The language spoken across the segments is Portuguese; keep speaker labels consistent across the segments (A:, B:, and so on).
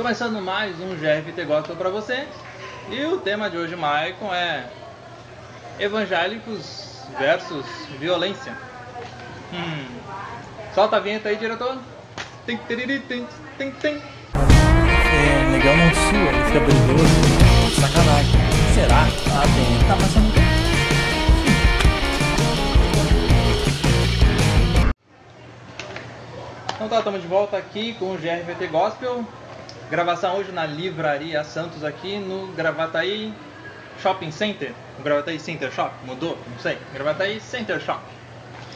A: Começando mais um GRVT Gospel para você. E o tema de hoje, Maicon, é evangélicos versus violência. Solta a vinheta aí, diretor. Tem.
B: Negão não sua, ele fica brilhoso. Sacanagem. Será? Ah, tem. Tá passando bem.
A: Então tá, estamos de volta aqui com o GRVT Gospel. Gravação hoje na Livraria Santos aqui no Gravataí Shopping Center. O Gravataí Center Shop, mudou? Não sei. Gravataí Center Shop.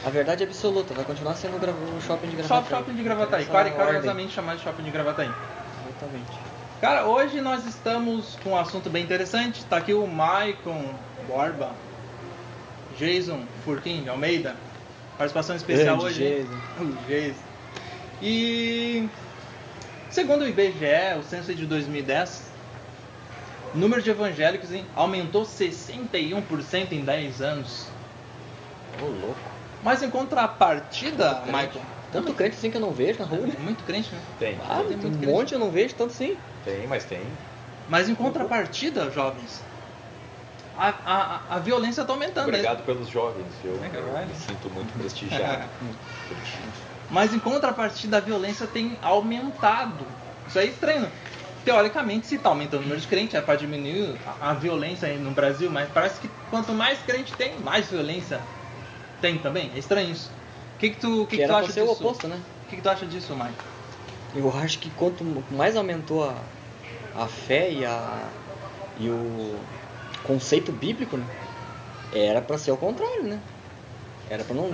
B: A verdade é absoluta, vai continuar sendo o shopping de Gravataí.
A: Shopping de Gravataí, carinhosamente chamado de Shopping de Gravataí.
B: Exatamente.
A: Cara, hoje nós estamos com um assunto bem interessante. Tá aqui o Maicon Borba, Jason Furquim de Almeida. Participação especial
B: Grande
A: hoje. Jason. E segundo o IBGE, o censo de 2010, o número de evangélicos aumentou 61% em 10 anos.
B: Ô, louco.
A: Mas em contrapartida, Maicon,
B: Tanto crente assim que eu não vejo na rua.
A: muito crente, né?
C: Tem.
B: Ah,
A: Tem
B: tem
A: muito
B: um
A: crente.
B: monte eu não vejo, tanto sim.
C: Tem, mas tem.
A: Mas em contrapartida, jovens, a violência está aumentando.
C: Obrigado pelos jovens, eu
A: Caralho.
C: me sinto muito prestigiado.
A: Mas em contrapartida, a violência tem aumentado. Isso aí é estranho. Teoricamente, se está aumentando o número de crentes, é para diminuir a violência aí no Brasil, mas parece que quanto mais crente tem, mais violência tem também. É estranho isso. O que tu
B: Era pra
A: acha
B: ser o
A: disso?
B: oposto, né?
A: O que tu acha disso, Mike?
B: Eu acho que quanto mais aumentou a fé e o conceito bíblico, né? Era pra ser o contrário, né? Era pra não...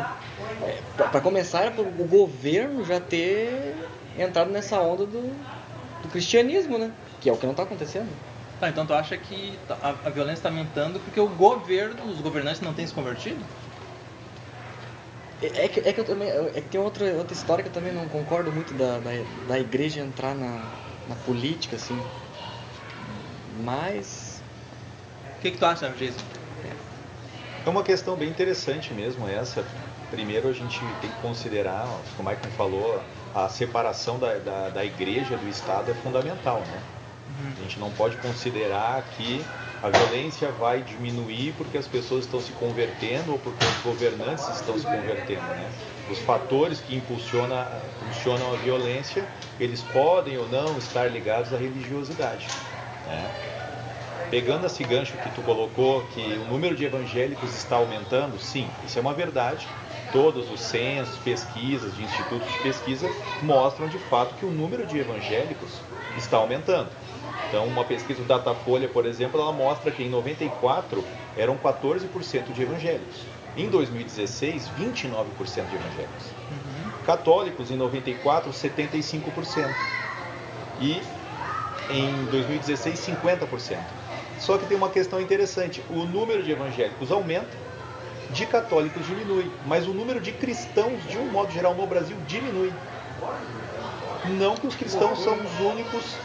B: Pra começar, era pro o governo já ter entrado nessa onda do cristianismo, né? Que é o que não tá acontecendo.
A: Tá, então tu acha que a violência está aumentando porque o governo, os governantes não têm se convertido?
B: É que eu também, é que tem outra história que eu também não concordo muito da igreja entrar na política, assim. Mas...
A: O que tu acha, Jason?
C: É uma questão bem interessante mesmo essa. Primeiro a gente tem que considerar, como o Maicon falou, a separação da igreja do Estado é fundamental, né? A gente não pode considerar que a violência vai diminuir porque as pessoas estão se convertendo ou porque os governantes estão se convertendo, né? Os fatores que impulsionam a violência, eles podem ou não estar ligados à religiosidade, né? Pegando esse gancho que tu colocou, que o número de evangélicos está aumentando, sim, isso é uma verdade. Todos os censos, pesquisas de institutos de pesquisa mostram de fato que o número de evangélicos está aumentando. Então, uma pesquisa do Datafolha, por exemplo, ela mostra que em 94 eram 14% de evangélicos. Em 2016, 29% de evangélicos. Católicos, em 94, 75%. E em 2016, 50%. Só que tem uma questão interessante. O número de evangélicos aumenta, de católicos diminui. Mas o número de cristãos, de um modo geral, no Brasil, diminui. Não que os cristãos são os únicos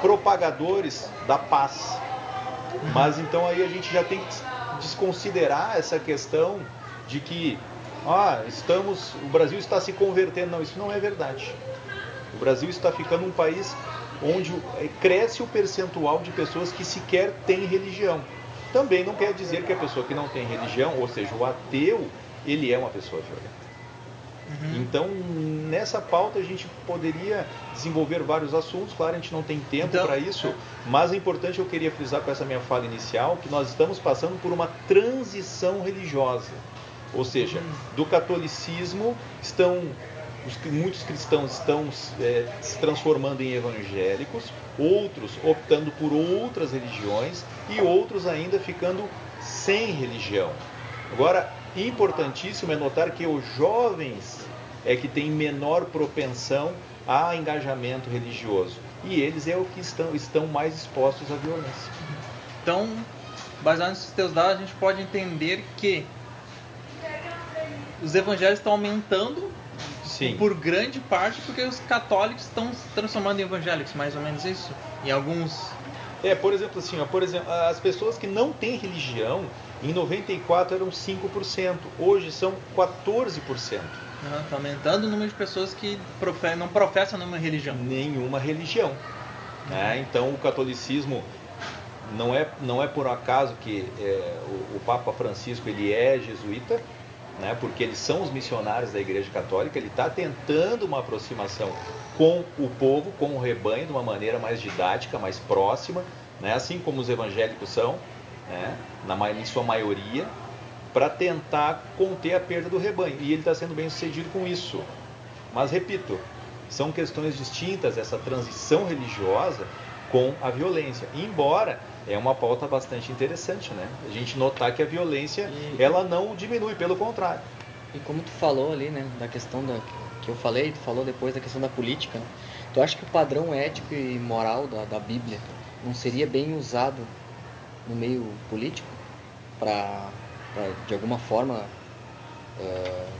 C: propagadores da paz. Mas então aí a gente já tem que desconsiderar essa questão de que o Brasil está se convertendo. Não, isso não é verdade. O Brasil está ficando um país onde cresce o percentual de pessoas que sequer têm religião. Também não quer dizer que a pessoa que não tem religião, ou seja, o ateu, ele é uma pessoa violenta. Então, nessa pauta a gente poderia desenvolver vários assuntos, claro, a gente não tem tempo para isso, mas é importante, eu queria frisar com essa minha fala inicial, que nós estamos passando por uma transição religiosa. Ou seja, do catolicismo muitos cristãos estão se transformando em evangélicos, outros optando por outras religiões e outros ainda ficando sem religião. Agora, importantíssimo é notar que os jovens é que têm menor propensão a engajamento religioso e eles é o que estão mais expostos à violência.
A: Então, baseado nesses teus dados, a gente pode entender que os evangélicos estão aumentando. Sim. Por grande parte porque os católicos estão se transformando em evangélicos, mais ou menos isso? Em alguns...
C: Por exemplo, as pessoas que não têm religião, em 94 eram 5%, hoje são 14%.
A: Está aumentando o número de pessoas que não professam nenhuma religião.
C: Nenhuma religião. né? Então o catolicismo não é por acaso que o Papa Francisco ele é jesuíta, né? Porque eles são os missionários da Igreja Católica. Ele está tentando uma aproximação com o povo, com o rebanho, de uma maneira mais didática, mais próxima, né? Assim como os evangélicos são, né? Em sua maioria, para tentar conter a perda do rebanho. E ele está sendo bem sucedido com isso. Mas, repito, são questões distintas, essa transição religiosa com a violência. Embora é uma pauta bastante interessante, né? A gente notar que a violência, ela não diminui, pelo contrário.
B: E como tu falou ali, né, da questão que eu falei, tu falou depois da questão da política, né? Tu acha que o padrão ético e moral da Bíblia não seria bem usado no meio político para de alguma forma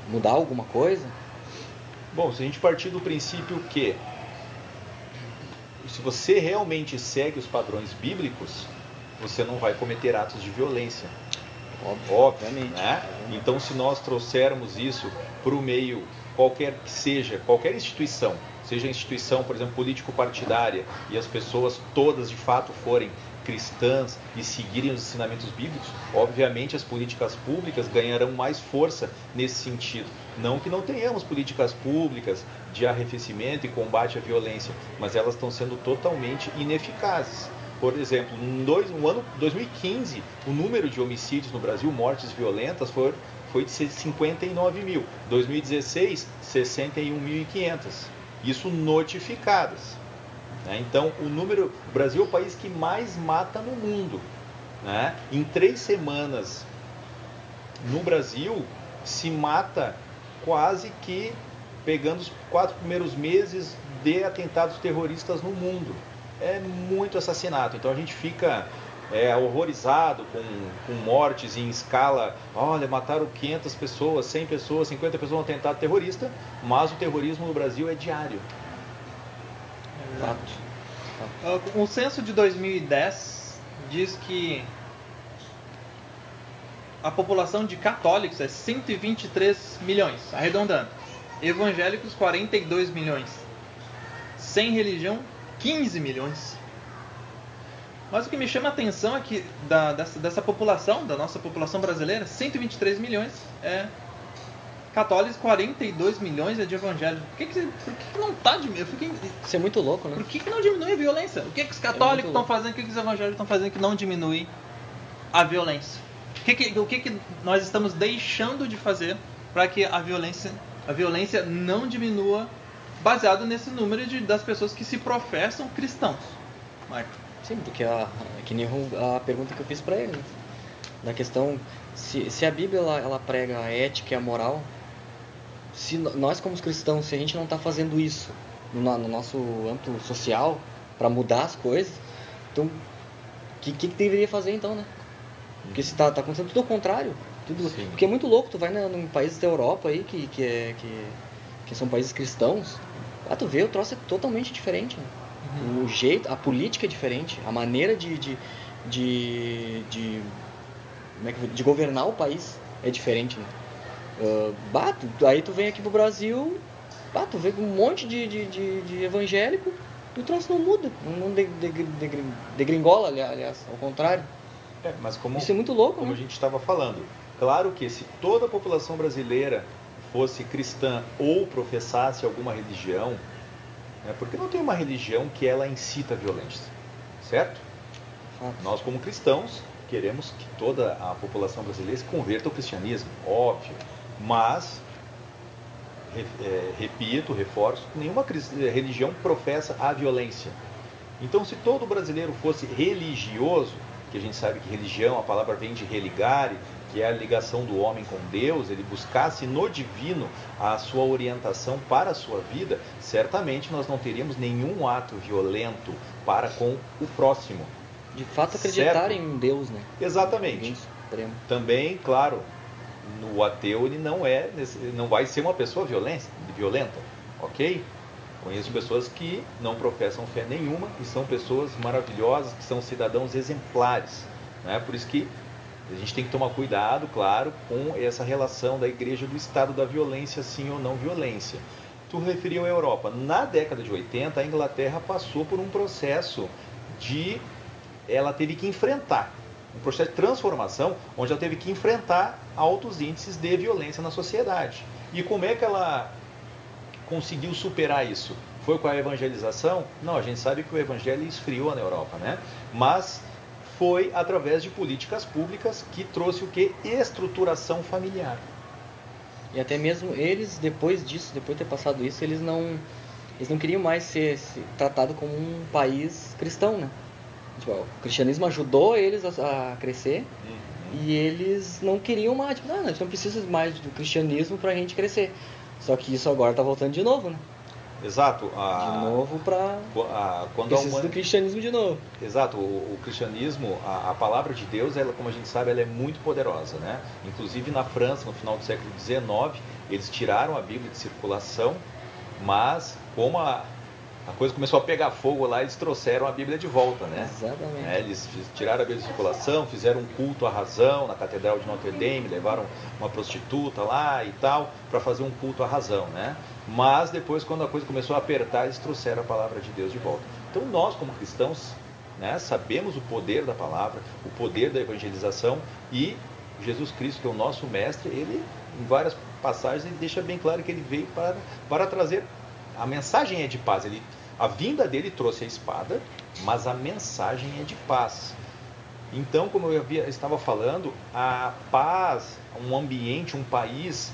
B: mudar alguma coisa?
C: Bom, se a gente partir do princípio que se você realmente segue os padrões bíblicos, você não vai cometer atos de violência. Obviamente, né? Então, se nós trouxermos isso para o meio, qualquer que seja, qualquer instituição, seja a instituição, por exemplo, político-partidária, e as pessoas todas de fato forem cristãs e seguirem os ensinamentos bíblicos, obviamente as políticas públicas ganharão mais força nesse sentido. Não que não tenhamos políticas públicas de arrefecimento e combate à violência, mas elas estão sendo totalmente ineficazes. Por exemplo, no ano 2015, o número de homicídios no Brasil, mortes violentas, foi de 59 mil. 2016, 61.500. Isso notificadas. Então, o Brasil é o país que mais mata no mundo, né? Em 3 semanas no Brasil se mata quase que, pegando os 4 primeiros meses de atentados terroristas no mundo. É muito assassinato. Então a gente fica horrorizado com mortes em escala. Olha, mataram 500 pessoas, 100 pessoas, 50 pessoas no atentado terrorista, mas o terrorismo no Brasil é diário.
A: O censo de 2010 diz que a população de católicos é 123 milhões, arredondando. Evangélicos, 42 milhões. Sem religião, 15 milhões. Mas o que me chama a atenção é que dessa população, da nossa população brasileira, 123 milhões é católicos, 42 milhões é de evangélicos. Por que não está diminuindo?
B: Isso é muito louco, né?
A: Por que não diminui a violência? O que os católicos estão fazendo, o que os evangélicos estão fazendo que não diminui a violência? O que nós estamos deixando de fazer para que a violência não diminua, baseado nesse número das pessoas que se professam cristãos? Marco.
B: Sim, porque que nem a pergunta que eu fiz para ele, né? Da questão, se a Bíblia ela prega a ética e a moral, se nós como cristãos, se a gente não está fazendo isso no nosso âmbito social para mudar as coisas, então o que deveria fazer então, né? Porque se tá acontecendo tudo ao contrário, porque é muito louco. Tu vai em países da Europa aí que são países cristãos, tu vê, o troço é totalmente diferente, né? O jeito, a política é diferente, a maneira de governar o país é diferente, né? Aí tu vem aqui pro Brasil, tu vê um monte de evangélico e o troço não muda, não degringola, aliás, ao contrário.
C: Mas
B: isso é muito louco,
C: como
B: né?
C: A gente estava falando, claro que se toda a população brasileira fosse cristã ou professasse alguma religião, porque não tem uma religião que ela incita a violência, certo? Nós como cristãos queremos que toda a população brasileira se converta ao cristianismo, óbvio, mas repito, reforço, nenhuma religião professa a violência. Então, se todo brasileiro fosse religioso, que a gente sabe que religião, a palavra vem de religare, que é a ligação do homem com Deus, ele buscasse no divino a sua orientação para a sua vida, certamente nós não teríamos nenhum ato violento para com o próximo.
B: De fato acreditar em Deus, né?
C: Exatamente. Também, claro, o ateu ele não vai ser uma pessoa violenta, ok? Conheço pessoas que não professam fé nenhuma e são pessoas maravilhosas, que são cidadãos exemplares, né? Por isso que a gente tem que tomar cuidado, claro, com essa relação da igreja do estado da violência, sim ou não violência. Tu referiu à Europa. Na década de 80, a Inglaterra passou por um processo ela teve que enfrentar um processo de transformação, onde ela teve que enfrentar altos índices de violência na sociedade. E como é que ela conseguiu superar isso? Foi com a evangelização? Não, a gente sabe que o evangelho esfriou na Europa, né? Mas foi através de políticas públicas que trouxe o quê? Estruturação familiar.
B: E até mesmo eles, depois disso, depois de ter passado isso, eles não queriam mais ser tratado como um país cristão, né? Tipo, o cristianismo ajudou eles a crescer, e eles não queriam mais, tipo, não, a gente não precisa mais do cristianismo pra gente crescer. Só que isso agora tá voltando de novo, né?
C: Exato.
B: De novo pra... precisa do cristianismo de novo.
C: Exato. O cristianismo, a palavra de Deus, ela, como a gente sabe, ela é muito poderosa, né? Inclusive na França, no final do século XIX, eles tiraram a Bíblia de circulação, mas como a coisa começou a pegar fogo lá, eles trouxeram a Bíblia de volta, né?
B: Exatamente.
C: Eles tiraram a Bíblia de circulação, fizeram um culto à razão na Catedral de Notre Dame, levaram uma prostituta lá e tal, para fazer um culto à razão, né? Mas depois, quando a coisa começou a apertar, eles trouxeram a palavra de Deus de volta. Então nós, como cristãos, né, sabemos o poder da palavra, o poder da evangelização, e Jesus Cristo, que é o nosso mestre, ele, em várias passagens, ele deixa bem claro que ele veio para trazer... A mensagem é de paz. A vinda dele trouxe a espada, mas a mensagem é de paz. Então, como eu estava falando, a paz, um ambiente, um país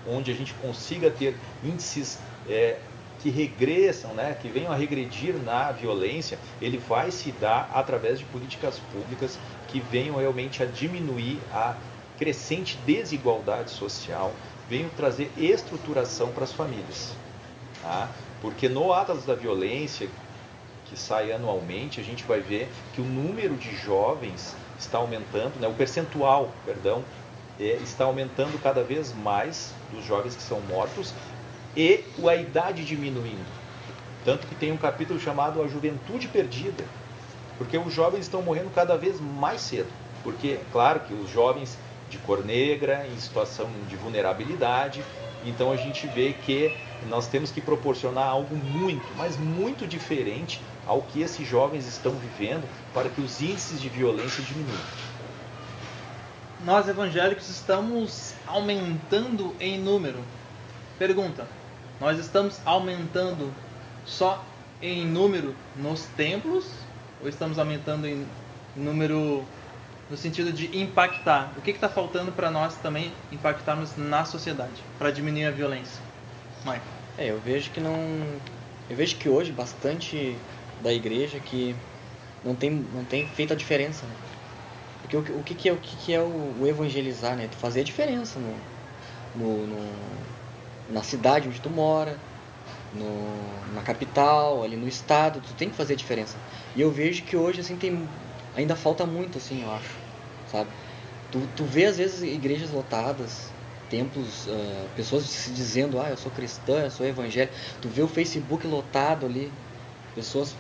C: onde a gente consiga ter índices que regressam, né, que venham a regredir na violência, ele vai se dar através de políticas públicas que venham realmente a diminuir a crescente desigualdade social, venham trazer estruturação para as famílias. Tá? Porque no Atlas da Violência, que sai anualmente, a gente vai ver que o número de jovens está aumentando, né? O percentual, está aumentando cada vez mais dos jovens que são mortos, e a idade diminuindo. Tanto que tem um capítulo chamado A Juventude Perdida, porque os jovens estão morrendo cada vez mais cedo. Porque, claro, que os jovens de cor negra, em situação de vulnerabilidade, então a gente vê que nós temos que proporcionar algo muito, mas muito diferente ao que esses jovens estão vivendo, para que os índices de violência diminuam.
A: Nós evangélicos estamos aumentando em número. Pergunta: nós estamos aumentando só em número nos templos, ou estamos aumentando em número no sentido de impactar? O que está faltando para nós também impactarmos na sociedade, para diminuir a violência? Michael.
B: Eu vejo que eu vejo que hoje bastante da igreja que não tem feito a diferença, né? Porque o que é o evangelizar, né? Tu fazer a diferença na cidade onde tu mora, na capital, ali no estado, tu tem que fazer a diferença. E eu vejo que hoje assim ainda falta muito, assim, eu acho, sabe? Tu vê às vezes igrejas lotadas, templos, pessoas se dizendo, eu sou cristã, eu sou evangélico. Tu vê o Facebook lotado ali, pessoas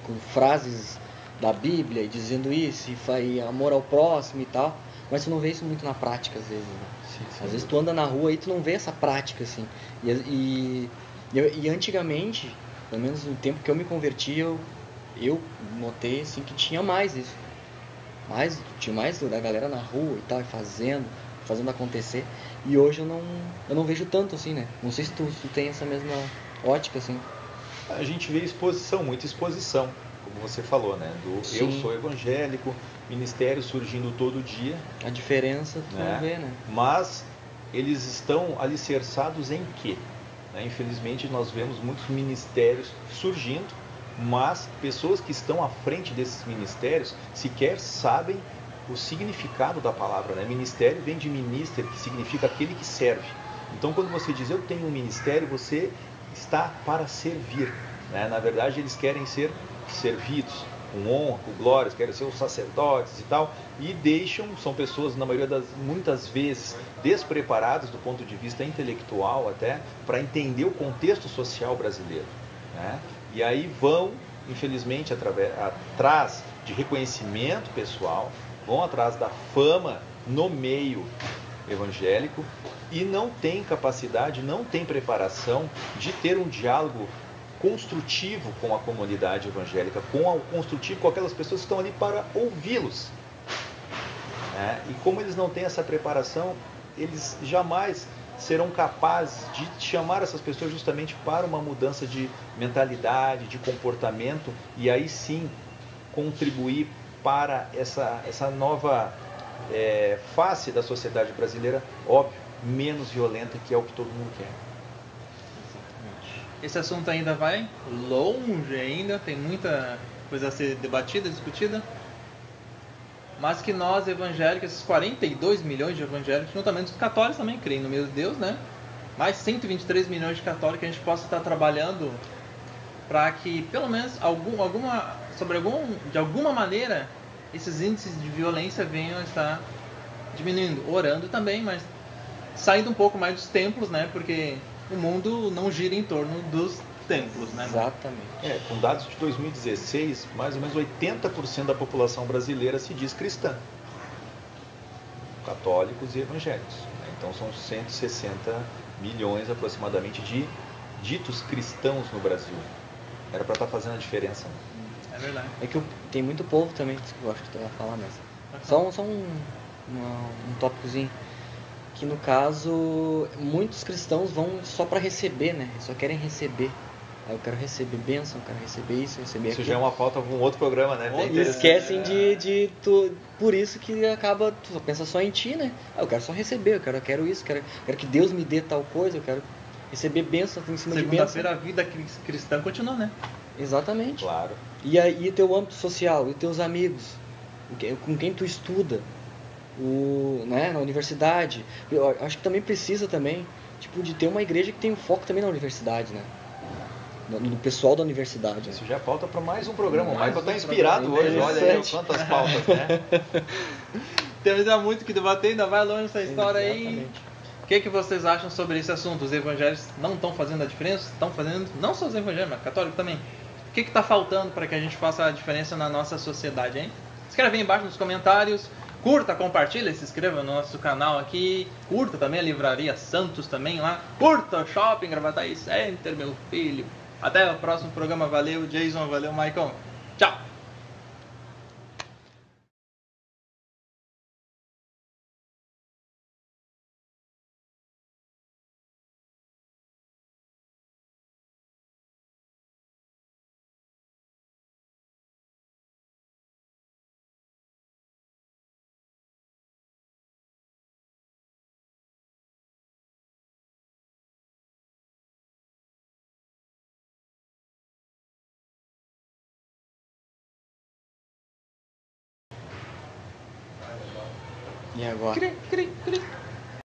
B: com frases da Bíblia e dizendo isso, e amor ao próximo e tal, mas tu não vê isso muito na prática às vezes, né? Sim. Às vezes tu anda na rua e tu não vê essa prática, assim. E antigamente, pelo menos no tempo que eu me converti, eu notei assim que tinha mais isso. Tinha mais da galera na rua e tal, fazendo acontecer. E hoje eu não vejo tanto assim, né? Não sei se tu tem essa mesma ótica, assim.
C: A gente vê muita exposição, como você falou, né? Eu sou evangélico, ministério surgindo todo dia.
B: A diferença tu não vê, né?
C: Mas eles estão alicerçados em quê? Infelizmente nós vemos muitos ministérios surgindo, mas pessoas que estão à frente desses ministérios sequer sabem o significado da palavra, né? Ministério vem de minister, que significa aquele que serve. Então quando você diz eu tenho um ministério, você está para servir, né? Na verdade eles querem ser servidos, com honra, com glórias, querem ser os sacerdotes e tal, e são pessoas, na maioria muitas vezes, despreparadas do ponto de vista intelectual até, para entender o contexto social brasileiro, né? E aí vão, infelizmente, atrás de reconhecimento pessoal, vão atrás da fama no meio evangélico, e não tem capacidade, não tem preparação de ter um diálogo construtivo com a comunidade evangélica, construtivo com aquelas pessoas que estão ali para ouvi-los. E como eles não têm essa preparação, eles jamais serão capazes de chamar essas pessoas justamente para uma mudança de mentalidade, de comportamento, e aí sim contribuir para essa nova face da sociedade brasileira, óbvio, menos violenta, que é o que todo mundo quer.
A: Esse assunto ainda vai longe ainda, tem muita coisa a ser debatida, discutida, mas que nós evangélicos, esses 42 milhões de evangélicos, juntamente os católicos também creem no mesmo Deus, né? Mais 123 milhões de católicos, a gente possa estar trabalhando para que pelo menos de alguma maneira esses índices de violência venham a estar diminuindo, orando também, mas saindo um pouco mais dos templos, né? Porque o mundo não gira em torno dos templos, né?
B: Exatamente.
C: Com dados de 2016, mais ou menos 80% da população brasileira se diz cristã, católicos e evangélicos. Então são 160 milhões aproximadamente de ditos cristãos no Brasil. Era para estar fazendo a diferença.
A: É verdade.
B: É que tem muito povo também, que eu acho que tu ia falar mesmo. Só um tópicozinho. Que no caso, muitos cristãos vão só para receber, né? Só querem receber. Aí eu quero receber bênção, eu quero receber isso, receber aquilo.
C: Isso já é uma pauta para um outro programa, né?
B: E esquecem por isso que acaba, tu pensa só em ti, né? Eu quero só receber, eu quero isso, quero que Deus me dê tal coisa, eu quero receber bênção em cima de bênção.
A: Segunda-feira a vida cristã continua, né?
B: Exatamente.
C: Claro.
B: E aí teu âmbito social, e teus amigos, com quem tu estuda, né, na universidade. Eu acho que também precisa também, tipo, de ter uma igreja que tenha um foco também na universidade, né? No pessoal da universidade.
C: Isso já pauta para mais um programa. O Michael está
A: um
C: inspirado
A: programa
C: hoje. Olha aí quantas pautas, né?
A: Temos ainda muito que debater, ainda vai longe essa história.
B: Exatamente.
A: Aí. O que vocês acham sobre esse assunto? Os evangélicos não estão fazendo a diferença? Estão fazendo, não só os evangélicos, mas católicos também. O que está faltando para que a gente faça a diferença na nossa sociedade, hein? Escreve aí embaixo nos comentários. Curta, compartilha, se inscreva no nosso canal aqui. Curta também a Livraria Santos também lá. Curta o Shopping Gravataí Center, meu filho. Até o próximo programa. Valeu, Jason. Valeu, Maicon. Tchau.
B: E agora?
A: Cri, cri, cri.